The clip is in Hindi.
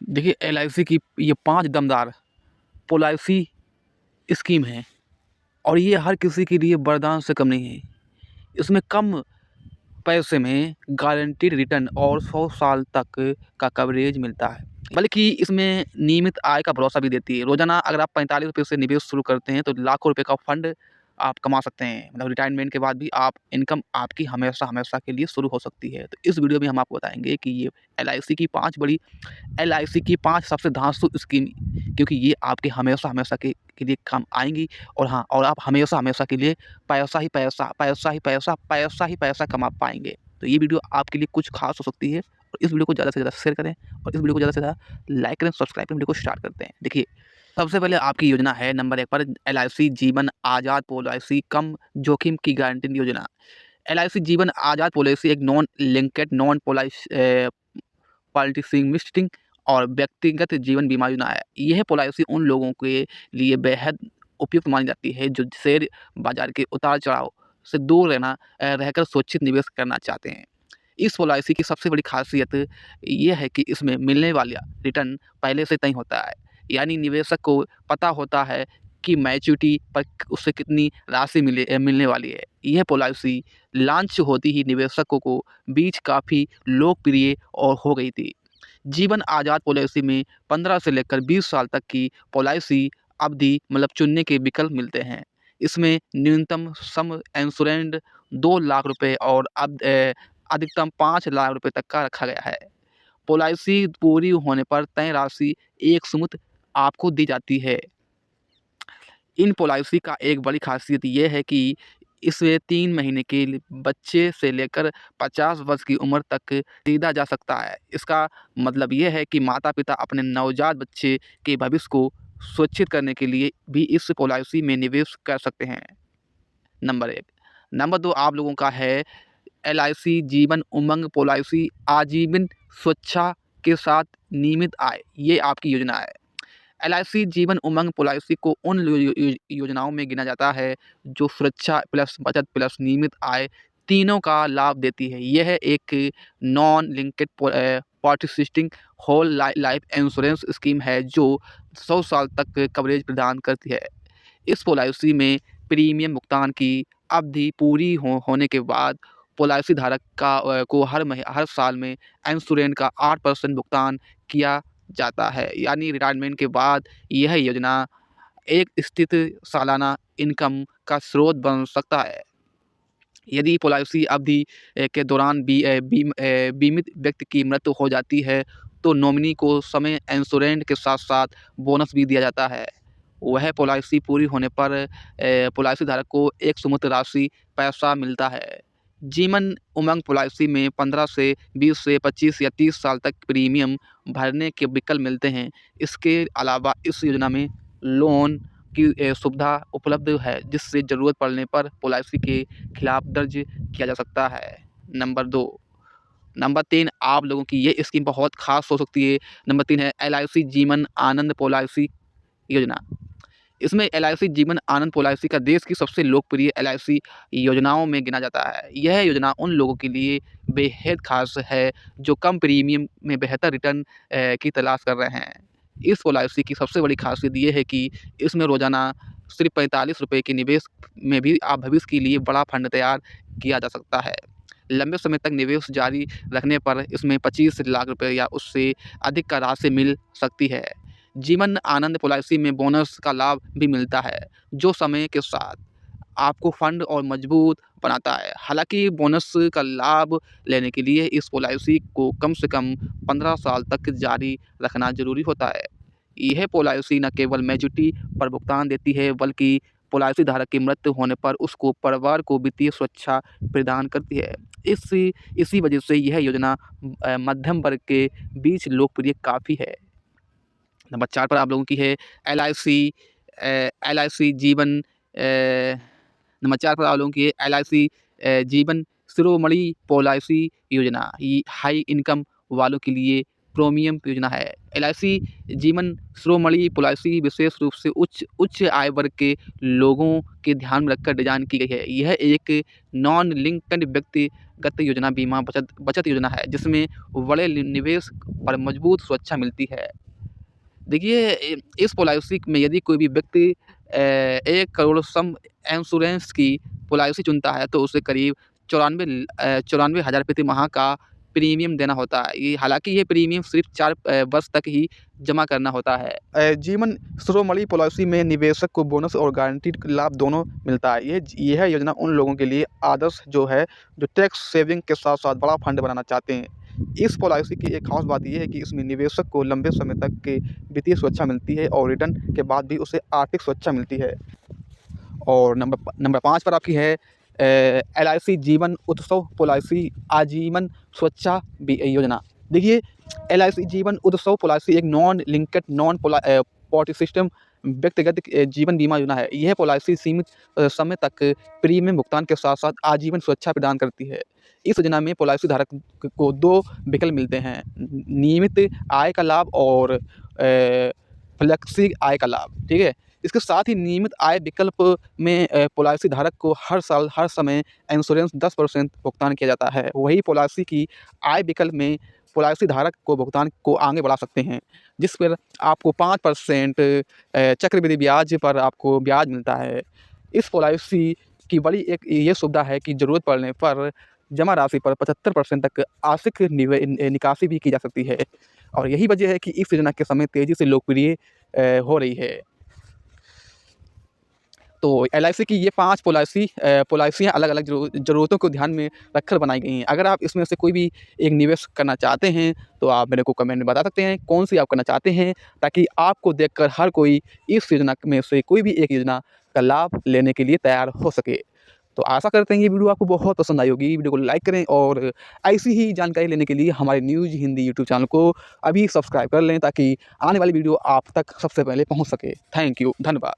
देखिए, एलआईसी की ये 5 दमदार पॉलिसी स्कीम है और ये हर किसी के लिए वरदान से कम नहीं है। इसमें कम पैसे में गारंटीड रिटर्न और 100 साल तक का कवरेज मिलता है। बल्कि इसमें नियमित आय का भरोसा भी देती है। रोज़ाना अगर आप ₹45 से निवेश शुरू करते हैं तो लाखों रुपए का फंड आप कमा सकते हैं। मतलब रिटायरमेंट के बाद भी आप इनकम आपकी हमेशा-हमेशा के लिए शुरू हो सकती है। तो इस वीडियो में हम आपको बताएँगे कि ये एलआईसी की 5 बड़ी एलआईसी की 5 सबसे धांसू स्कीम, क्योंकि ये आपके हमेशा-हमेशा के लिए काम आएँगी और हाँ, और आप हमेशा-हमेशा के लिए पैसा ही पैसा, पैसा ही पैसा, पैसा ही पैसा कमा पाएँगे। तो ये वीडियो आपके लिए कुछ ख़ास हो सकती है और इस वीडियो को ज़्यादा से ज़्यादा शेयर करें और इस वीडियो को ज़्यादा से ज़्यादा लाइक करें, सब्सक्राइब करें। वीडियो को स्टार्ट करते हैं। देखिए, सबसे पहले आपकी योजना है नंबर 1 पर एलआईसी जीवन आज़ाद पॉलिसी कम जोखिम की गारंटी योजना। एलआईसी जीवन आज़ाद पॉलिसी एक नॉन लिंकेड नॉन पॉलिसी और व्यक्तिगत जीवन बीमा योजना है। यह पॉलिसी उन लोगों के लिए बेहद उपयुक्त मानी जाती है जो शेयर बाजार के उतार-चढ़ाव से दूर रहकर सुरक्षित निवेश करना चाहते हैं। इस पॉलिसी की सबसे बड़ी ख़ासियत ये है कि इसमें मिलने वाला रिटर्न पहले से तय होता है। यानी निवेशक को पता होता है कि मैच्योरिटी पर उससे कितनी राशि मिलने वाली है। यह पॉलिसी लॉन्च होते ही निवेशकों को बीच काफ़ी लोकप्रिय और हो गई थी। जीवन आज़ाद पॉलिसी में 15 से लेकर 20 साल तक की पॉलिसी अवधि मतलब चुनने के विकल्प मिलते हैं। इसमें न्यूनतम सम इंश्योरेंस 2 लाख रुपए और अधिकतम 5 लाख रुपए तक का रखा गया है। पॉलिसी पूरी होने पर तय राशि एक सुमुत आपको दी जाती है। इन पॉलिसी का एक बड़ी ख़ासियत ये है कि इसमें 3 महीने के बच्चे से लेकर 50 वर्ष की उम्र तक खरीदा जा सकता है। इसका मतलब ये है कि माता-पिता अपने नवजात बच्चे के भविष्य को सुरक्षित करने के लिए भी इस पॉलिसी में निवेश कर सकते हैं, नंबर 1। नंबर 2 आप लोगों का है एलआईसी जीवन उमंग पॉलिसी आजीवन सुरक्षा के साथ नियमित आय, ये आपकी योजना है। एलआईसी जीवन उमंग पॉलिसी को उन योजनाओं में गिना जाता है जो सुरक्षा प्लस बचत प्लस नियमित आय तीनों का लाभ देती है। यह एक non linked participating whole life insurance scheme है जो 100 साल तक कवरेज प्रदान करती है। इस पॉलिसी में प्रीमियम भुगतान की अवधि पूरी होने के बाद पॉलिसी धारक को हर साल में इंश्योरेंस का 8% भुगतान किया जाता है। यानी रिटायरमेंट के बाद यह योजना एक स्थिर सालाना इनकम का स्रोत बन सकता है। यदि पॉलिसी अवधि के दौरान बीमित व्यक्ति की मृत्यु हो जाती है तो नॉमिनी को समय इंश्योरेंस के साथ-साथ बोनस भी दिया जाता है। वह पॉलिसी पूरी होने पर पॉलिसी धारक को एक सुमुत राशि पैसा मिलता है। जीवन उमंग पॉलिसी में 15 से 20 से 25 या 30 साल तक प्रीमियम भरने के विकल्प मिलते हैं। इसके अलावा इस योजना में लोन की सुविधा उपलब्ध है जिससे ज़रूरत पड़ने पर पॉलिसी के खिलाफ दर्ज किया जा सकता है। नंबर 2 नंबर 3 आप लोगों की ये स्कीम बहुत ख़ास हो सकती है। नंबर 3 है एलआईसी जीवन आनंद पॉलिसी योजना। इसमें एलआईसी जीवन आनंद पॉलिसी का देश की सबसे लोकप्रिय एलआईसी योजनाओं में गिना जाता है। यह योजना उन लोगों के लिए बेहद ख़ास है जो कम प्रीमियम में बेहतर रिटर्न की तलाश कर रहे हैं। इस पॉलिसी की सबसे बड़ी ख़ासियत ये है कि इसमें रोज़ाना सिर्फ ₹45 के निवेश में भी आप भविष्य के लिए बड़ा फंड तैयार किया जा सकता है। लंबे समय तक निवेश जारी रखने पर इसमें 25 लाख रुपए या उससे अधिक का राशि मिल सकती है। जीवन आनंद पॉलिसी में बोनस का लाभ भी मिलता है जो समय के साथ आपको फंड और मजबूत बनाता है। हालांकि बोनस का लाभ लेने के लिए इस पॉलिसी को कम से कम 15 साल तक जारी रखना जरूरी होता है। यह पॉलिसी न केवल मैच्योरिटी पर भुगतान देती है बल्कि पॉलिसी धारक की मृत्यु होने पर उसको परिवार को वित्तीय सुरक्षा प्रदान करती है। इसी वजह से यह योजना मध्यम वर्ग के बीच लोकप्रिय काफ़ी है। नंबर 4 पर आप लोगों की है एलआईसी जीवन नंबर 4 पर आप लोगों की है एलआईसी जीवन शिरोमणि पॉलिसी योजना। ये हाई इनकम वालों के लिए प्रीमियम योजना है। एलआईसी जीवन शिरोमणि पॉलिसी विशेष रूप से उच्च आय वर्ग के लोगों के ध्यान में रखकर डिज़ाइन की गई है। यह एक नॉन लिंक्ड गत योजना बीमा बचत योजना है, जिसमें बड़े निवेश पर मजबूत सुरक्षा मिलती है। देखिए इस पॉलिसी में यदि कोई भी व्यक्ति 1 करोड़ सम इंश्योरेंस की पॉलिसी चुनता है, तो उसे करीब 94,000 प्रति माह का प्रीमियम देना होता है। ये हालाँकि ये प्रीमियम सिर्फ़ 4 वर्ष तक ही जमा करना होता है। जीवन शिरोमणि पॉलिसी में निवेशक को बोनस और गारंटीड लाभ दोनों मिलता है। यह योजना उन लोगों के लिए आदर्श जो टैक्स सेविंग के साथ-साथ बड़ा फंड बनाना चाहते हैं। इस पॉलिसी की एक ख़ास बात ये है कि इसमें निवेशक को लंबे समय तक की वित्तीय सुरक्षा मिलती है और रिटर्न के बाद भी उसे आर्थिक सुरक्षा मिलती है। और नंबर 5 पर आपकी है LIC जीवन उत्सव पॉलिसी आजीवन सुरक्षा योजना। देखिए LIC जीवन उत्सव पॉलिसी एक नॉन लिंक्ड पॉलिसी सिस्टम व्यक्तिगत जीवन बीमा योजना है। यह पॉलिसी सीमित समय तक प्रीमियम भुगतान के साथ-साथ आजीवन सुरक्षा प्रदान करती है। इस योजना में पॉलिसी धारक को 2 विकल्प मिलते हैं, नियमित आय का लाभ और फ्लेक्सी आय का लाभ, ठीक है? इसके साथ ही नियमित आय विकल्प में पॉलिसी धारक को हर साल हर समय इंश्योरेंस 10% भुगतान किया जाता है। वही पॉलिसी की आय विकल्प में पॉलिसी धारक को भुगतान को आगे बढ़ा सकते हैं, जिस पर आपको 5% चक्रवृद्धि ब्याज पर आपको ब्याज मिलता है। इस पॉलिसी की बड़ी एक ये सुविधा है कि ज़रूरत पड़ने पर जमा राशि पर 75% तक आंशिक निकासी भी की जा सकती है और यही वजह है कि इस योजना के समय तेज़ी से लोकप्रिय हो रही है। तो LIC की ये 5 पॉलिसियाँ अलग-अलग ज़रूरतों को ध्यान में रखकर बनाई गई हैं। अगर आप इसमें से कोई भी एक निवेश करना चाहते हैं, तो आप मेरे को कमेंट में बता सकते हैं, कौन-सी आप करना चाहते हैं, ताकि आपको देखकर हर कोई इस योजना में से कोई भी एक योजना का लाभ लेने के लिए तैयार हो सके। तो आशा करते हैं ये वीडियो आपको बहुत पसंद आई होगी। वीडियो को लाइक करें और ऐसी ही जानकारी लेने के लिए हमारे न्यूज़ हिंदी यूट्यूब चैनल को अभी सब्सक्राइब कर लें, ताकि आने वाली वीडियो आप तक सबसे पहले पहुँच सके। थैंक यू, धन्यवाद।